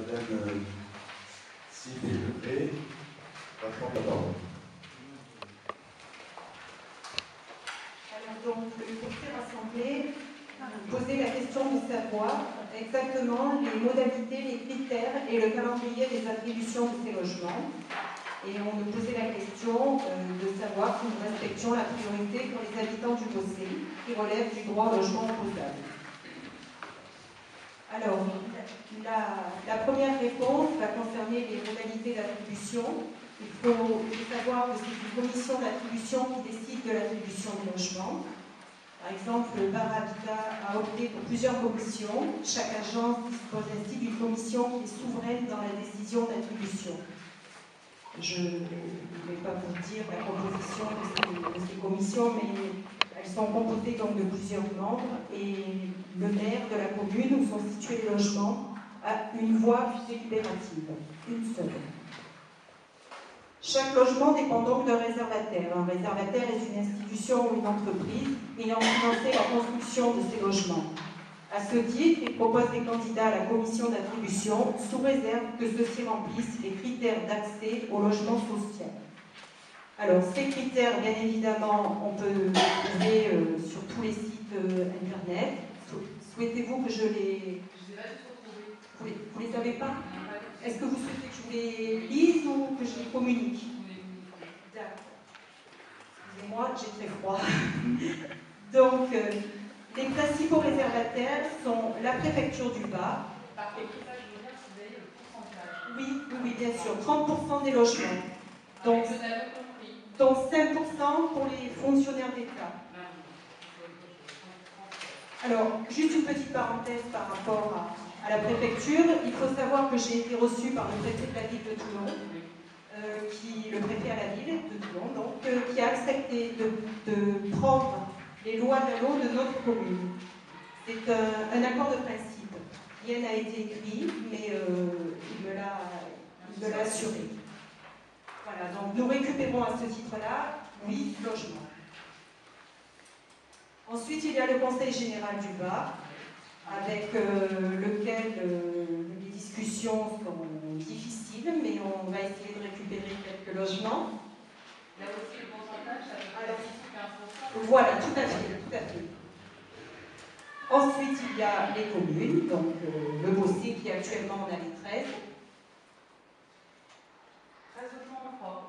Madame Sylvie Lepré va prendre la parole. Alors donc, le comité rassemblé posait la question de savoir exactement les modalités, les critères et le calendrier des attributions de ces logements. Et on nous posait la question de savoir si nous respections la priorité pour les habitants du Bossé, qui relève du droit au logement opposable. Alors, la première réponse va concerner les modalités d'attribution. Il faut savoir que c'est une commission d'attribution qui décide de l'attribution des logements. Par exemple, le Bar Habitat a opté pour plusieurs commissions. Chaque agence dispose ainsi d'une commission qui est souveraine dans la décision d'attribution. Je ne vais pas vous dire la composition de ces commissions, mais elles sont composées donc de plusieurs membres et le maire de la commune où sont situés les logements a une voix délibérative, une seule. Chaque logement dépend donc d'un réservataire. Un réservataire est une institution ou une entreprise ayant financé la construction de ces logements. À ce titre, il propose des candidats à la commission d'attribution sous réserve que ceux-ci remplissent les critères d'accès au logement social. Alors, ces critères, bien évidemment, on peut les trouver sur tous les sites internet. Souhaitez-vous que je les... Vous les avez pas? Est-ce que vous souhaitez que je les lise ou que je les communique? D'accord. Excusez-moi, j'ai très froid. Donc, les principaux réservataires sont la préfecture du Var. Par contre, ça, je veux dire si vous avez le pourcentage. Oui, bien sûr. 30% des logements. Donc, dont 5% pour les fonctionnaires d'État. Alors, juste une petite parenthèse par rapport à la préfecture. Il faut savoir que j'ai été reçue par le préfet de la ville de Toulon, le préfet à la ville de Toulon, donc, qui a accepté de prendre les lois de l'eau de notre commune. C'est un accord de principe. Rien n'a été écrit, mais il me l'a assuré. Voilà, donc nous récupérons à ce titre-là 8 logements. Ensuite, il y a le Conseil général du Var, avec lequel les discussions sont difficiles, mais on va essayer de récupérer quelques logements. Là aussi, le pourcentage, ça peut être 10 ou 15%. Voilà, tout à fait. Ensuite, il y a les communes, donc le Bossé qui actuellement en a les 13. 13 logements en propre.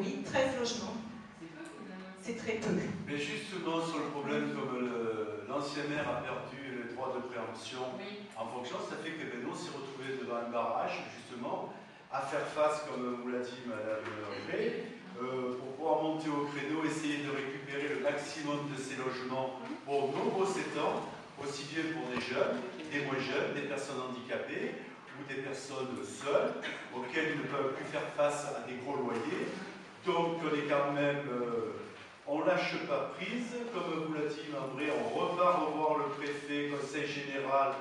Oui, 13 logements. C'est très peu. Mais justement, sur le problème, comme l'ancien maire a perdu les droits de préemption en fonction, ça fait que on s'est retrouvé devant un barrage, justement, à faire face, comme vous l'a dit Madame Lepré, pour pouvoir monter au créneau, essayer de récupérer le maximum de ces logements pour nos Bossétans, aussi bien pour des jeunes, des moins jeunes, des personnes handicapées ou des personnes seules, auxquelles ils ne peuvent plus faire face à des gros loyers. Donc on est quand même... on ne lâche pas prise, comme vous l'a dit André, on repart revoir le préfet, conseil général,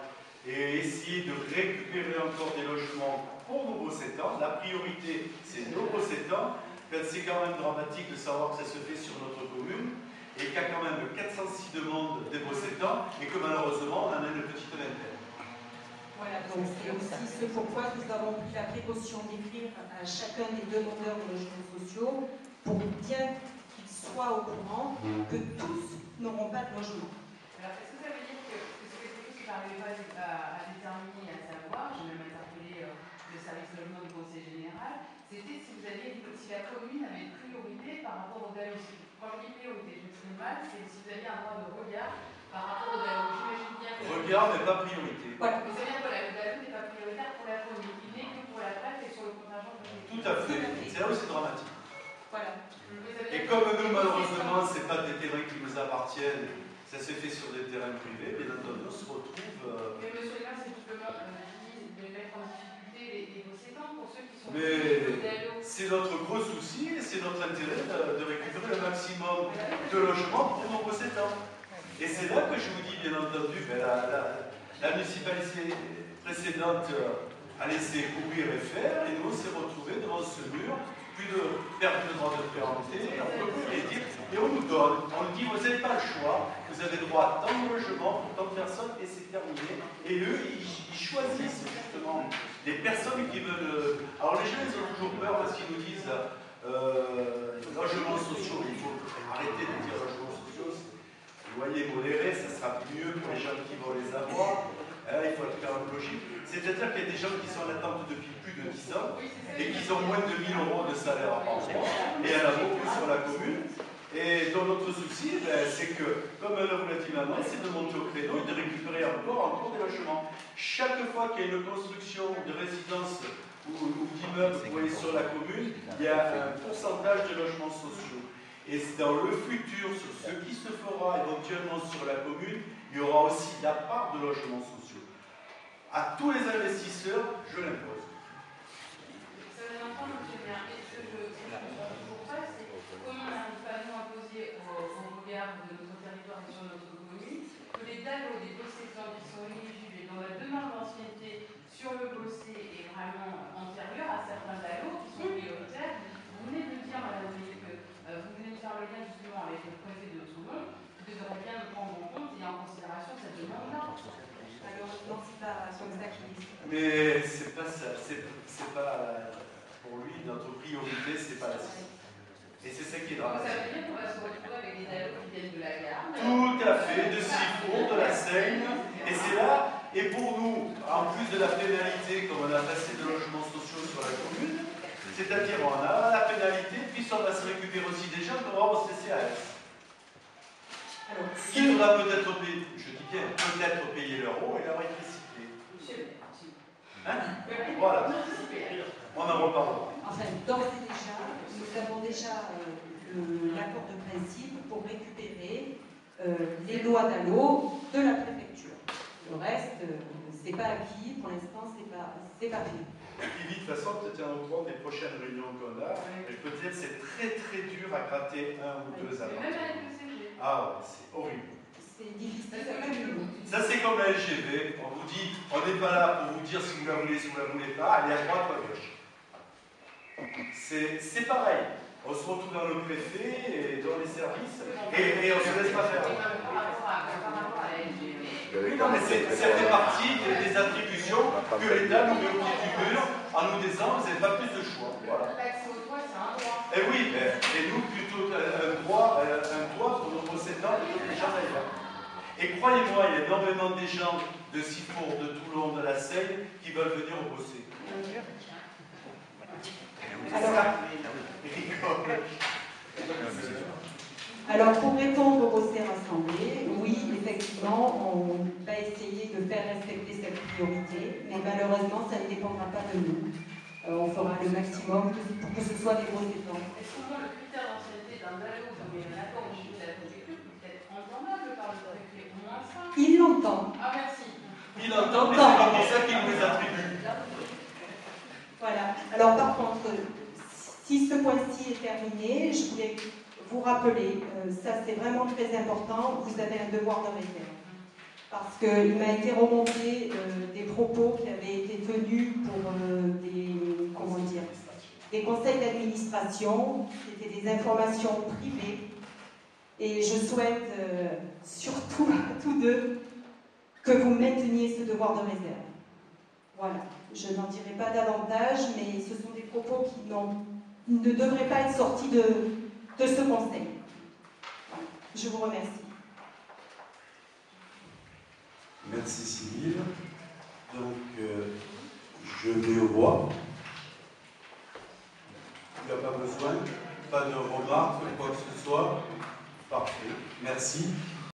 et essayer de récupérer encore des logements pour nos Bossétans. La priorité, c'est nos Bossétans. C'est quand même dramatique de savoir que ça se fait sur notre commune, et qu'il y a quand même 406 demandes des Bossétans, et que malheureusement, on en a une petite vingtaine. Voilà, donc c'est aussi ce pourquoi nous avons pris la précaution d'écrire à chacun des demandeurs de logements sociaux pour bien soit au courant que tous n'auront pas de logement. Alors, est-ce que ça veut dire que c'est quelque chose qui n'arrivait pas à déterminer et à savoir, j'ai même interpellé le service logement du Conseil général, c'était si vous aviez, si la commune avait une priorité par rapport au DALO. Quand je dis priorité, je me suis mal, c'est si vous aviez un droit de regard par rapport au DALO. J'imagine bien que... Regard, mais pas priorité. Voilà. Mais c'est bien que le DALO n'est pas prioritaire pour la commune, il n'est que pour la place et sur le contingent de Tout à fait. C'est là où c'est dramatique. Voilà. Et comme nous, malheureusement, ce n'est pas des terrains qui nous appartiennent, ça s'est fait sur des terrains privés, bien entendu, on se retrouve... Mais monsieur le maire, c'est justement de mettre en difficulté les Bossétans pour ceux qui sont... Mais c'est notre gros souci et c'est notre intérêt de récupérer le maximum de logements pour nos Bossétans. Et c'est là que je vous dis, bien entendu, la municipalité précédente a laissé courir et faire, et nous, on s'est retrouvés devant ce mur, plus de perte de droit de préempter, on peut plus les dire, et on nous donne, on nous dit, vous n'avez pas le choix, vous avez droit à tant de logements pour tant de personnes, et c'est terminé. Et eux, ils choisissent justement les personnes qui veulent... Alors les gens, ils ont toujours peur parce qu'ils nous disent logements sociaux, il faut arrêter de dire logements sociaux. Vous voyez, modéré, ça sera mieux pour les gens qui vont les avoir. Il faut être quand même logique. C'est-à-dire qu'il y a des gens qui sont en attente depuis plus de 10 ans et qui ont moins de 1 000 € de salaire par mois. Et il y en a beaucoup sur la commune. Et donc notre souci, c'est que, comme le l'a dit maman, c'est de monter au créneau et de récupérer encore des logements. Chaque fois qu'il y a une construction de résidence ou d'immeuble sur la commune, il y a un pourcentage de logements sociaux. Et dans le futur, sur ce qui se fera éventuellement sur la commune, il y aura aussi la part de logements sociaux. À tous les investisseurs, je l'impose. Ça va l'entendre, M. le maire. Et ce que je ne comprends toujours pas, c'est comment on n'arrive pas à nous imposer au regard de notre territoire et sur notre commune que les dallos des possessions qui sont éligibles et dont la demande d'ancienneté sur le bossé est vraiment antérieure à certains dallos qui sont prioritaires. Vous venez de dire, Madame Meillet, que vous venez de faire le lien justement avec le préfet de Toulon, qui devrait bien prendre en compte et en considération cette demande-là. Malheureusement, c'est pas comme ça qu'il dit. Mais c'est pas ça, c'est pas pour lui notre priorité, c'est pas la sienne. Et c'est ça qui est Donc dramatique. ça veut dire qu'on va se retrouver avec des dallos qui viennent de la gare. Tout à fait, de Sifour, de la Seine, et c'est là, et pour nous, en plus de la pénalité, comme on a passé de logements sociaux sur la commune, c'est-à-dire on a la pénalité, puis on va se récupérer aussi des gens qui vont se CCAS. Qui faudra peut-être payer, je dis bien, peut-être payer l'euro et l'avoir recyclé. Hein? Voilà. On en reparlera. Enfin, d'ores et déjà, nous avons déjà l'accord de principe pour récupérer les lois d'allô de la préfecture. Le reste, c'est pas acquis, pour l'instant, c'est pas fait. Et puis, de toute façon, peut-être au cours des prochaines réunions qu'on a, je peux te dire que c'est très très dur à gratter 1 ou 2 avant. Même avec le CG. Ah ouais, c'est horrible. C'est difficile à calculer. Ça, c'est comme la LGV. On vous dit, on n'est pas là pour vous dire si vous la voulez, si vous la voulez pas, allez à droite ou à gauche. C'est pareil. On se retrouve dans le préfet et dans les services et on ne se laisse pas faire. Oui, non, mais c'est fait partie des attributions que l'État nous met au pied du mur en nous disant vous n'avez pas plus de choix. Voilà. L'accès au toit, c'est un droit. Et oui, et nous, plutôt un toit pour nos possédants plutôt que les gens d'ailleurs. Et croyez-moi, il y a énormément de gens de Sifour, de Toulon, de la Seine qui veulent venir au bosser. Alors, pour répondre au procès rassemblé, oui, effectivement, on va essayer de faire respecter cette priorité, mais malheureusement, ça ne dépendra pas de nous. On fera le maximum pour que ce soit des gros efforts. Est-ce qu'au moins le critère d'ancienneté d'un dallo, comme il y a un accord au niveau de la préfecture, peut être entendable par le préfet, au moins ça? Il l'entend. Ah, merci. Il entend, mais c'est pas pour ça qu'il nous les attribue. Voilà. Alors, par contre, si ce point-ci est terminé, je voulais vous rappeler, ça c'est vraiment très important, vous avez un devoir de réserve. Parce qu'il m'a été remonté des propos qui avaient été tenus pour des conseils d'administration, c'était des informations privées. Et je souhaite surtout à tous deux que vous mainteniez ce devoir de réserve. Voilà, je n'en dirai pas davantage, mais ce sont des propos qui ne devraient pas être sortis de ce conseil. Voilà. Je vous remercie. Merci Sybille. Donc, je vais au voix. Il n'y a pas besoin, pas de remarques, quoi que ce soit. Parfait, merci.